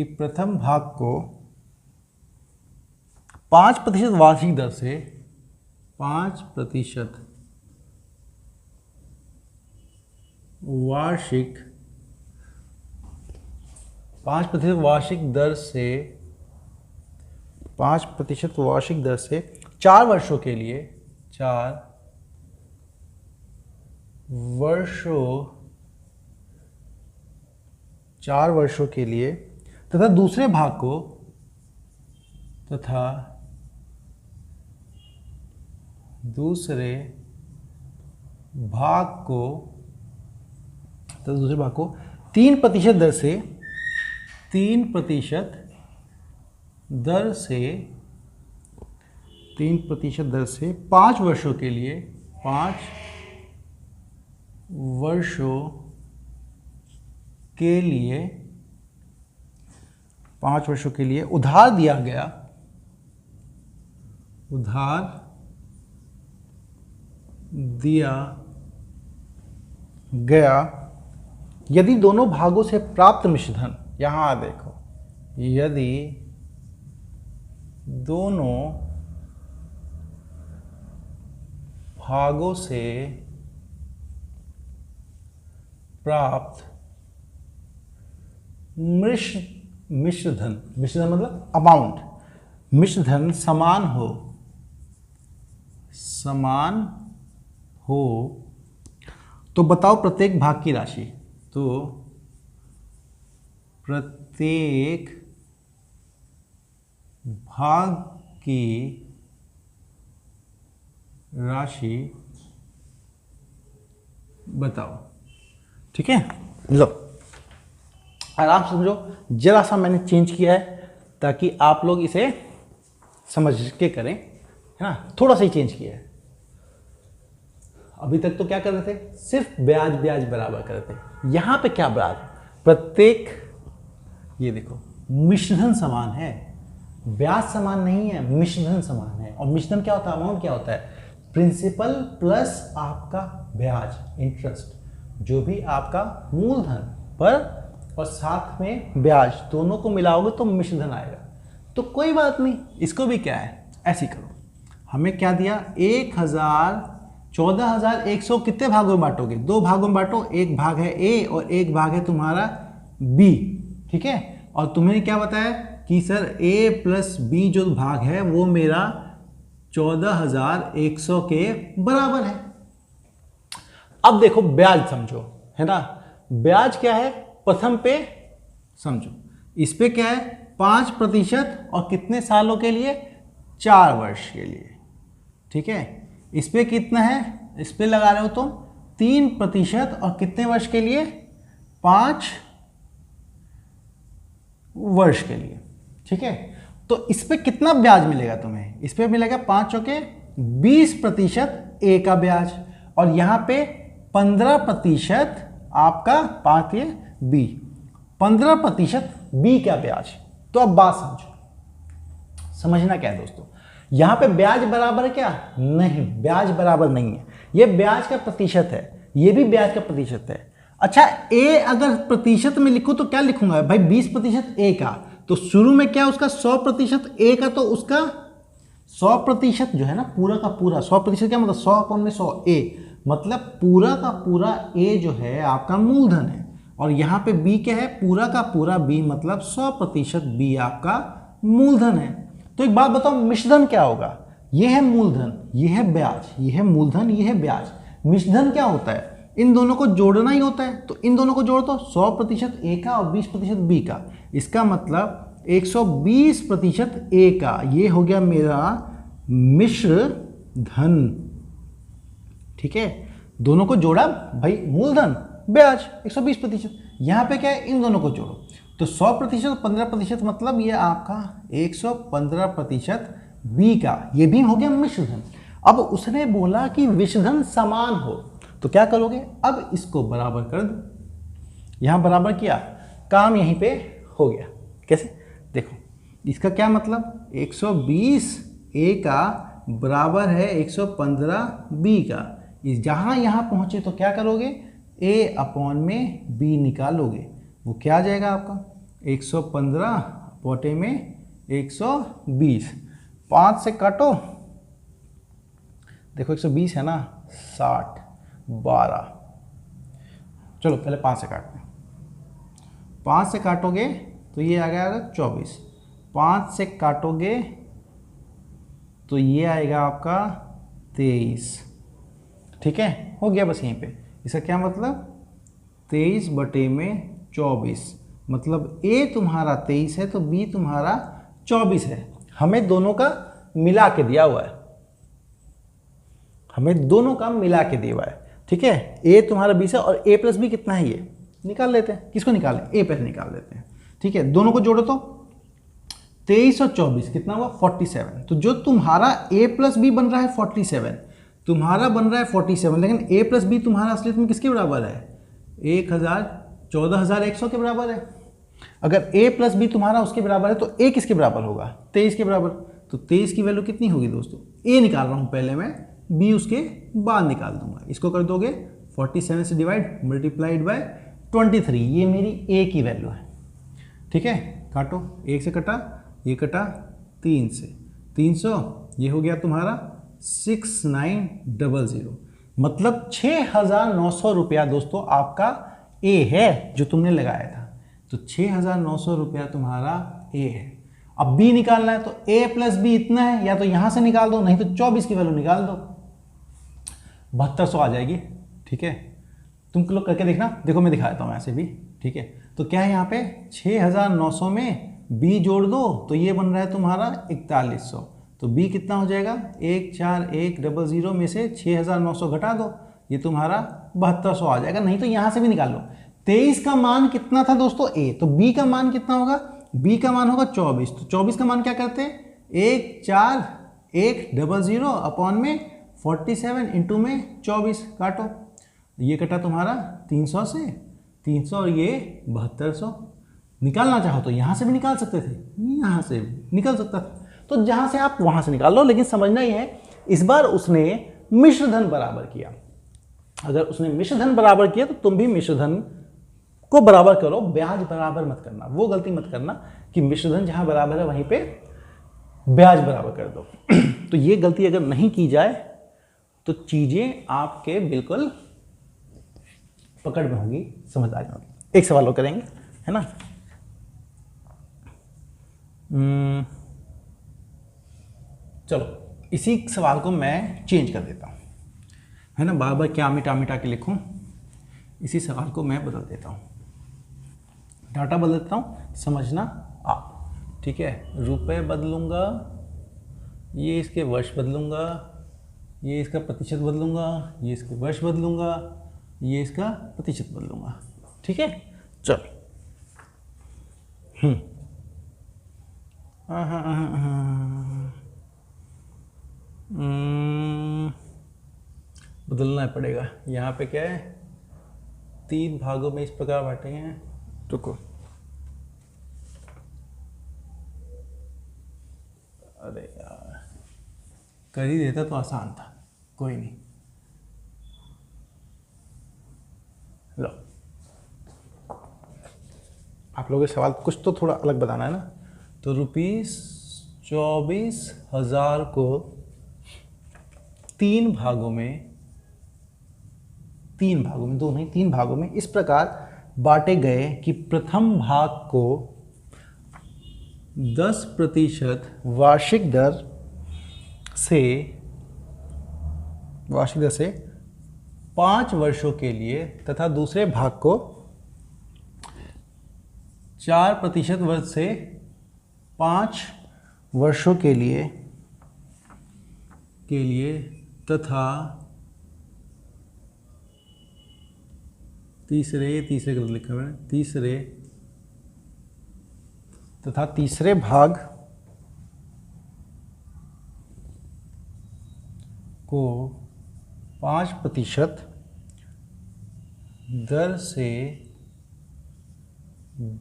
प्रथम भाग को 5% वार्षिक दर से, 5% वार्षिक 5% वार्षिक दर से 5% वार्षिक दर से 4 वर्षों के लिए, 4 वर्षों के लिए, तथा दूसरे भाग को, तथा दूसरे भाग को 3% दर से, 3% दर से 3% दर से 5 वर्षों के लिए, 5 वर्षों के लिए, 5 वर्षों के लिए उधार दिया गया, उधार दिया गया यदि दोनों भागों से प्राप्त मिश्रधन, यहां देखो, यदि दोनों भागों से प्राप्त मिश्रधन, मिश्रधन मतलब अमाउंट, मिश्रधन समान हो तो बताओ प्रत्येक भाग की राशि। तो प्रत्येक भाग की राशि बताओ। ठीक है, लो आराम से समझो, जरा सा मैंने चेंज किया है ताकि आप लोग इसे समझ के करें, है ना, थोड़ा सा ही चेंज किया है। अभी तक तो क्या कर रहे थे, सिर्फ ब्याज ब्याज बराबर कर रहे थे। यहां पे क्या ब्याज, प्रत्येक, ये देखो मिश्रधन समान है, ब्याज समान नहीं है, मिश्रधन समान है। और मिश्रधन क्या होता है, अमाउंट क्या होता है, प्रिंसिपल प्लस आपका ब्याज, इंटरेस्ट, जो भी आपका मूलधन पर और साथ में ब्याज दोनों को मिलाओगे तो मिश्रधन आएगा। तो कोई बात नहीं, इसको भी क्या है, ऐसे करो। हमें क्या दिया, 14,100 कितने भागों में बांटोगे, 2 भागों में बांटो, एक भाग है ए और एक भाग है तुम्हारा बी। ठीक है, और तुमने क्या बताया कि सर ए प्लस बी जो भाग है वो मेरा 14,100 के बराबर है। अब देखो ब्याज समझो, है ना, ब्याज क्या है, प्रथम पे समझो, इस पे क्या है 5% और कितने सालों के लिए, 4 वर्ष के लिए। ठीक है, इस पे कितना है, इस पे लगा रहे हो तुम 3% और कितने वर्ष के लिए, 5 वर्ष के लिए। ठीक है, तो इस पे कितना ब्याज मिलेगा तुम्हें, इस पे मिलेगा 5 चौके 20% ए का ब्याज, और यहां पे 15% आपका 5 ये बी, 15% बी का ब्याज। तो अब बात समझो, समझना क्या है दोस्तों, यहां पे ब्याज बराबर है क्या, नहीं, ब्याज बराबर नहीं है, ये ब्याज का प्रतिशत है, ये भी ब्याज का प्रतिशत है। अच्छा, ए अगर प्रतिशत में लिखूं तो क्या लिखूंगा भाई, 20% ए का, तो शुरू में क्या उसका 100% ए का, तो उसका 100% जो है ना, पूरा का पूरा 100% क्या मतलब 100/100 ए, मतलब पूरा का पूरा ए जो है आपका मूलधन है, और यहाँ पे बी क्या है, पूरा का पूरा बी, मतलब 100% बी आपका मूलधन है। तो एक बात बताओ, मिश्रधन क्या होगा? ये है मूलधन, ये है ब्याज, ये है मूलधन, ये है ब्याज। मिश्रधन क्या होता है? इन दोनों को जोड़ना ही होता है। तो इन दोनों को जोड़ दो, 100% ए का और 20% बी का। इसका मतलब 120% ए का, ये हो गया मेरा मिश्र धन। ठीक है, दोनों को जोड़ा भाई, मूलधन ब्याज 120%। यहां पे क्या है, इन दोनों को जोड़ो तो 100% 15%, मतलब ये आपका 115% बी का, ये भी हो गया मिश्रधन। अब उसने बोला कि विषधन समान हो, तो क्या करोगे? अब इसको बराबर कर दो। यहां बराबर किया, काम यहीं पे हो गया। कैसे? देखो, इसका क्या मतलब, 120 ए का बराबर है 115 बी का। जहां यहां पहुंचे तो क्या करोगे, ए अपॉन में बी निकालोगे। वो क्या आ जाएगा आपका, 115 बटे में 120। 5 से काटो, देखो 120 है ना, 60, 12। चलो पहले 5 से काटते हैं। 5 से काटोगे तो ये आ गया 24। 5 से काटोगे तो ये आएगा आपका 23। ठीक है, हो गया बस यहीं पे। इसका क्या मतलब, 23 बटे में 24, मतलब ए तुम्हारा 23 है तो बी तुम्हारा 24 है। हमें दोनों का मिला के दिया हुआ है, हमें दोनों का मिला के दिया हुआ है। ठीक है, ए तुम्हारा 20 है और ए प्लस बी कितना है, ये निकाल लेते हैं। किसको निकालें, ए पहले निकाल लेते हैं। ठीक है, दोनों को जोड़ो तो 23 और 24 कितना हुआ, 47। तो जो तुम्हारा ए प्लस बी बन रहा है 47, तुम्हारा बन रहा है 47, लेकिन ए प्लस बी तुम्हारा असलियत में किसके बराबर है, 14,100 के बराबर है। अगर ए प्लस बी तुम्हारा उसके बराबर है तो ए किसके बराबर होगा, 23 के बराबर। तो 23 की वैल्यू कितनी होगी दोस्तों, ए निकाल रहा हूं पहले मैं, बी उसके बाद निकाल दूंगा। इसको कर दोगे 47 से डिवाइड, मल्टीप्लाइड बाय 23, ये मेरी ए की वैल्यू है। ठीक है, काटो, 1 से कटा, ये कटा 3 से, 300, ये हो गया तुम्हारा 6900, मतलब 6,900 रुपया दोस्तों आपका ए है जो तुमने लगाया था। तो 6,900 रुपया तुम्हारा ए है। अब बी निकालना है तो ए प्लस बी इतना है, या तो यहां से निकाल दो, नहीं तो 24 की वैल्यू निकाल दो, 7200 आ जाएगी। ठीक है, तुम लोग करके देखना, देखो मैं दिखा देता हूं ऐसे भी। ठीक है, तो क्या है यहाँ पे 6,900 में बी जोड़ दो तो ये बन रहा है तुम्हारा 4100। तो बी कितना हो जाएगा, 14100 में से 6,900 घटा दो, ये तुम्हारा 7200 आ जाएगा। नहीं तो यहां से भी निकाल लो। 23 का मान कितना था दोस्तों, ए, तो बी का मान कितना होगा, बी का मान होगा 24। तो 24 का मान क्या करते हैं, 14100 अपॉन में 47 इंटू में 24, काटो, ये कटा तुम्हारा 300 से, 300 और ये 7200। निकालना चाहो तो यहां से भी निकाल सकते थे, यहां से भी निकल सकता था, तो जहां से आप वहां से निकाल लो। लेकिन समझना ही है, इस बार उसने मिश्रधन बराबर किया। अगर उसने मिश्रधन बराबर किया तो तुम भी मिश्रधन को बराबर करो, ब्याज बराबर मत करना। वो गलती मत करना कि मिश्रधन जहां बराबर है वहीं पे ब्याज बराबर कर दो। तो ये गलती अगर नहीं की जाए तो चीजें आपके बिल्कुल पकड़ में होंगी, समझ आ जाएगी। एक सवाल और करेंगे, है ना। चलो इसी सवाल को मैं चेंज कर देता हूं, है ना, बार बार क्या मिटा मिटा के लिखूं। इसी सवाल को मैं बदल देता हूं, डाटा बदल देता हूं, समझना आप। ठीक है, रुपए बदलूंगा, ये इसके वर्ष बदलूंगा, ये इसका प्रतिशत बदलूंगा, ये इसके वर्ष बदलूंगा, ये इसका प्रतिशत बदलूंगा। ठीक है, चलो। बदलना पड़ेगा। यहाँ पे क्या है, 3 भागों में इस प्रकार बांटे हैं। रुको, अरे यार, कर ही देता तो आसान था, कोई नहीं। लो, आप लोगों के सवाल कुछ तो थोड़ा अलग बताना है ना। तो ₹24,000 को 3 भागों में, 3 भागों में, 2 नहीं 3 भागों में इस प्रकार बांटे गए कि प्रथम भाग को 10% वार्षिक दर से 5 वर्षों के लिए तथा दूसरे भाग को 4% वर्ष से 5 वर्षों के लिए तथा तीसरे गलत लिखा हुआ है, तीसरे भाग को 5% दर से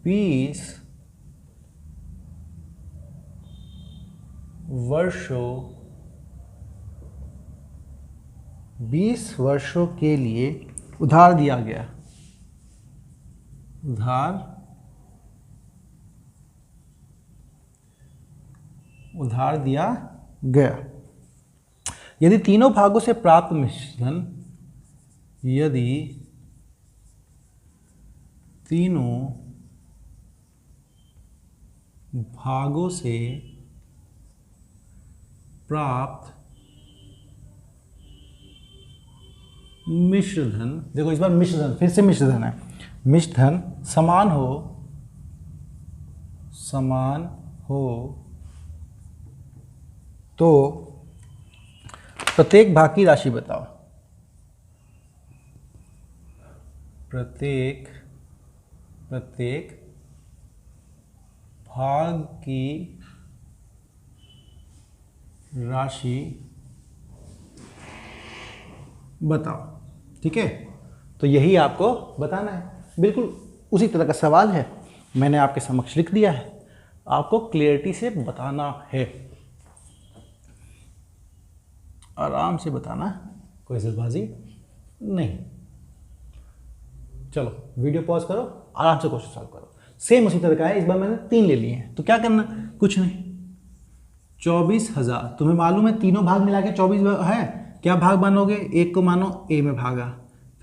20 वर्षों के लिए उधार दिया गया। उधार दिया गया यदि तीनों भागों से प्राप्त मिश्रण मिश्रधन, देखो इस बार मिश्रधन, फिर से मिश्रधन है, मिश्रधन समान हो तो प्रत्येक भाग की राशि बताओ। प्रत्येक भाग की राशि बताओ। ठीक है, तो यही आपको बताना है, बिल्कुल उसी तरह का सवाल है, मैंने आपके समक्ष लिख दिया है, आपको क्लियरिटी से बताना है, आराम से बताना, कोई जल्दबाजी नहीं। चलो वीडियो पॉज करो, आराम से क्वेश्चन सॉल्व करो। सेम उसी तरह का है, इस बार मैंने 3 ले लिए हैं, तो क्या करना, कुछ नहीं, 24,000 तुम्हें मालूम है तीनों भाग मिला के 24 है, क्या भाग मानोगे, एक को मानो ए में भागा,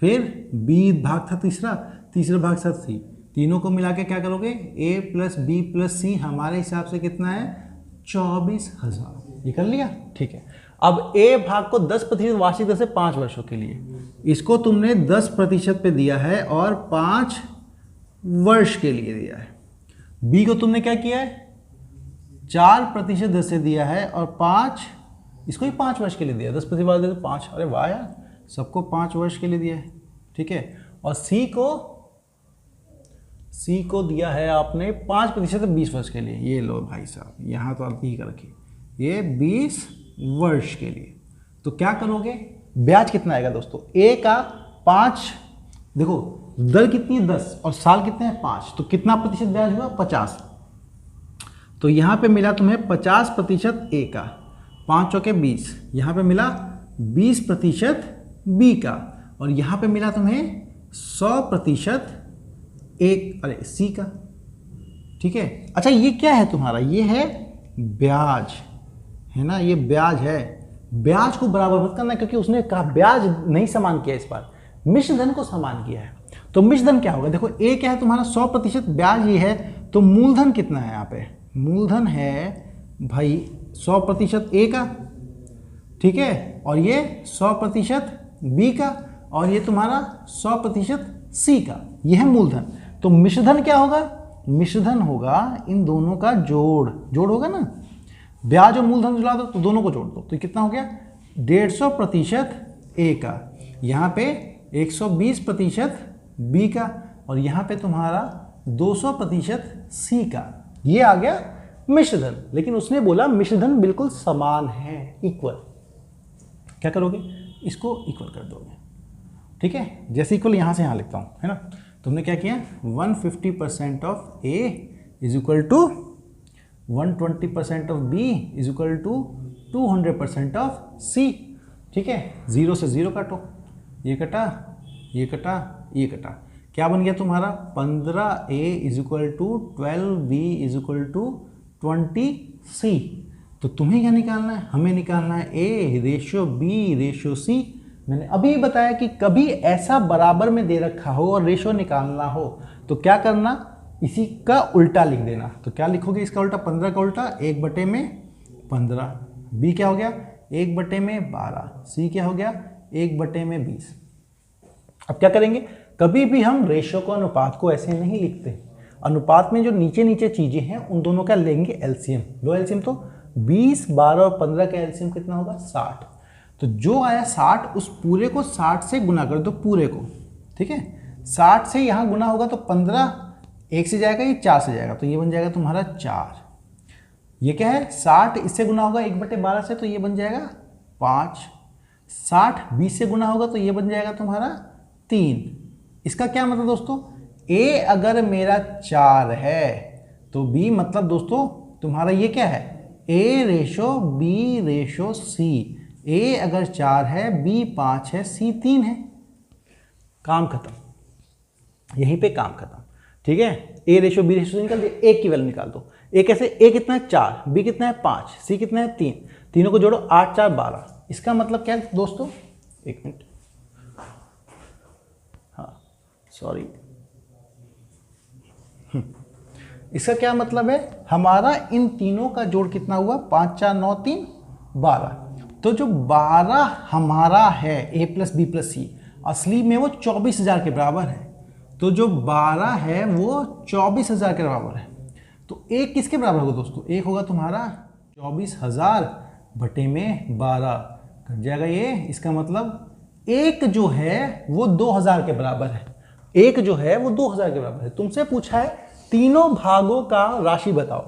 फिर बी भाग था तीसरा भाग था सी, तीनों को मिला के क्या करोगे, ए प्लस बी प्लस सी, हमारे हिसाब से कितना है 24,000, ये कर लिया। ठीक है, अब ए भाग को 10% वार्षिक दर से 5 वर्षों के लिए, इसको तुमने 10% पे दिया है और 5 वर्ष के लिए दिया है। बी को तुमने क्या किया है, 4% दर से दिया है और 5, इसको ही 5 वर्ष के लिए दिया, 10% वाले दे 5, अरे वाह यार, सबको 5 वर्ष के लिए दिया है। ठीक है, और सी को दिया है आपने 5% 20 वर्ष के लिए, ये लो भाई साहब, यहाँ तो आप ही कर रखिए, ये 20 वर्ष के लिए। तो क्या करोगे, ब्याज कितना आएगा दोस्तों, ए का 5, देखो दर कितनी है 10 और साल कितने हैं 5, तो कितना प्रतिशत ब्याज हुआ 50, तो यहाँ पे मिला तुम्हें 50% ए का, 5 चौके 20, यहाँ पे मिला 20% बी का, और यहाँ पे मिला तुम्हें 100% सी का। ठीक है, अच्छा ये क्या है तुम्हारा, ये है ब्याज, है ना, ये ब्याज है, ब्याज को बराबर मत करना क्योंकि उसने कहा ब्याज नहीं समान किया, इस बार मिश्रधन को समान किया है। तो मिश्रधन क्या होगा, देखो ए क्या है तुम्हारा 100% ब्याज ये है, तो मूलधन कितना है, यहाँ पे मूलधन है भाई 100% ए का, ठीक है, और ये 100% बी का, और ये तुम्हारा 100% सी का, ये है मूलधन। तो मिश्रधन क्या होगा, मिश्रधन होगा इन दोनों का जोड़ होगा ना, ब्याज और मूलधन जुड़ा दो तो दोनों को जोड़ दो, तो कितना हो गया 150% ए का, यहाँ पे 120% बी का, और यहाँ पे तुम्हारा 200% सी का, ये आ गया मिश्रधन। लेकिन उसने बोला मिश्रधन बिल्कुल समान है, इक्वल, क्या करोगे, इसको इक्वल कर दोगे। ठीक है, जैसे इक्वल यहाँ से यहाँ लिखता हूँ, है ना, तुमने क्या किया 150% of A is equal to 120% of B is equal to 200% of C. ठीक है, 0 से 0 काटो, ये कटा, ये कटा, ये कटा, क्या बन गया तुम्हारा 15a is equal to 12b is equal to 20c। तो तुम्हें क्या निकालना है, हमें निकालना है a ratio b ratio c। मैंने अभी बताया कि कभी ऐसा बराबर में दे रखा हो और रेशियो निकालना हो तो क्या करना, इसी का उल्टा लिख देना। तो क्या लिखोगे इसका उल्टा? 15 का उल्टा 1/15। बी क्या हो गया? 1/12। सी क्या हो गया? 1/20। अब क्या करेंगे, कभी भी हम रेशियो को, अनुपात को ऐसे नहीं लिखते। अनुपात में जो नीचे नीचे चीजें हैं उन दोनों का लेंगे एलसीएम। लो एलसीएम, तो 20, 12 और 15 का एलसीएम कितना होगा? 60। तो जो आया 60, उस पूरे को 60 से गुना कर दो, पूरे को। ठीक है, 60 से यहाँ गुना होगा तो 15 1 से जाएगा, ये 4 से जाएगा, तो ये बन जाएगा तुम्हारा 4। ये क्या है? 60 इससे गुना होगा 1/12 से, तो ये बन जाएगा 5। 60 20 से गुना होगा तो ये बन जाएगा तुम्हारा 3। इसका क्या मतलब दोस्तों? ए अगर मेरा 4 है तो बी मतलब दोस्तों तुम्हारा ये क्या है? ए रेशो बी रेशो सी। ए अगर 4 है, बी 5 है, सी 3 है। काम खत्म, यहीं पे काम खत्म। ठीक है, ए रेशो बी रेशो सी निकाल दिया, ए की वैल्यू निकाल दो। ए कैसे? ए कितना है? 4, बी कितना है? 5, सी कितना है? 3। तीनों को जोड़ो, 8 4 12। इसका मतलब क्या है दोस्तों? एक मिनट, हाँ सॉरी, इसका क्या मतलब है? हमारा इन तीनों का जोड़ कितना हुआ? 5 4 9 3 12। तो जो 12 हमारा है ए प्लस बी प्लस सी, असली में वो 24,000 के बराबर है। तो जो 12 है वो 24,000 के बराबर है। तो एक किसके बराबर होगा दोस्तों? एक होगा तुम्हारा 24,000 बटे में 12 कट जाएगा ये। इसका मतलब एक जो है वो 2,000 के बराबर है। एक जो है वो 2,000 के बराबर है। तुमसे पूछा है तीनों भागों का राशि बताओ।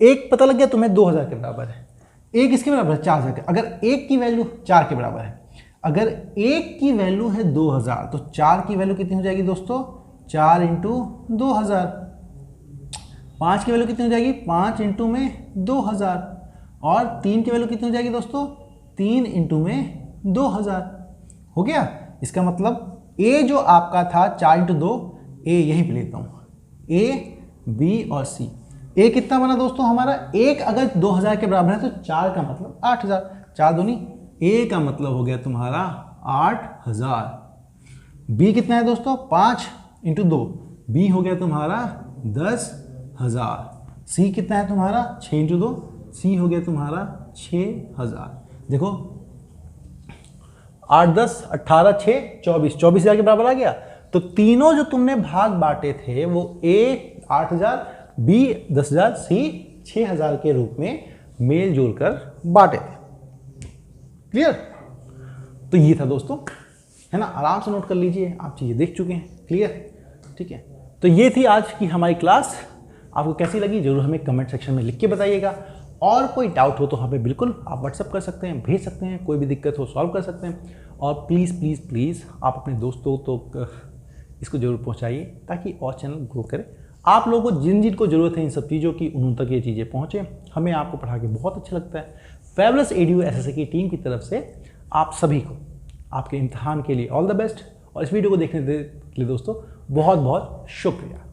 एक पता लग गया तुम्हें 2,000 के बराबर है। एक किसके बराबर है? 4,000 के। अगर एक की वैल्यू 4 के बराबर है, अगर एक की वैल्यू है 2,000, तो 4 की वैल्यू कितनी हो जाएगी दोस्तों? 4 × 2,000। 5 की वैल्यू कितनी हो जाएगी? 5 × में 2,000। और 3 की वैल्यू कितनी हो जाएगी दोस्तों? 3 × में 2,000। हो गया। इसका मतलब ए जो आपका था 4 × 2, ए यहीं पे लेता हूँ, ए बी और सी। ए कितना बना दोस्तों हमारा? एक अगर 2,000 के बराबर है तो 4 का मतलब 8,000। 4 दूनी, ए का मतलब हो गया तुम्हारा 8,000। बी कितना है दोस्तों? 5 × 2, बी हो गया तुम्हारा 10,000। सी कितना है तुम्हारा? 6 × 2, सी हो गया तुम्हारा 6,000। देखो 8 10 18 6 24, 24,000 के बराबर आ गया। तो तीनों जो तुमने भाग बांटे थे वो ए 8,000, बी 10,000, सी 6,000 के रूप में मेल जोल कर बांटे थे। क्लियर? तो ये था दोस्तों, है ना? आराम से नोट कर लीजिए, आप चीजें देख चुके हैं। क्लियर? ठीक है, तो ये थी आज की हमारी क्लास। आपको कैसी लगी जरूर हमें कमेंट सेक्शन में लिख के बताइएगा। और कोई डाउट हो तो हमें बिल्कुल आप व्हाट्सअप कर सकते हैं, भेज सकते हैं। कोई भी दिक्कत हो सॉल्व कर सकते हैं। और प्लीज़ प्लीज़ प्लीज़ आप अपने दोस्तों तो इसको जरूर पहुंचाइए ताकि और चैनल ग्रो करे। आप लोगों को जिन जिन को ज़रूरत है इन सब चीज़ों की, उन तक ये चीज़ें पहुँचे। हमें आपको पढ़ा के बहुत अच्छा लगता है। फेबुलस एडू एसएससी की टीम की तरफ से आप सभी को आपके इम्तिहान के लिए ऑल द बेस्ट। और इस वीडियो को देखने के लिए दोस्तों बहुत बहुत शुक्रिया।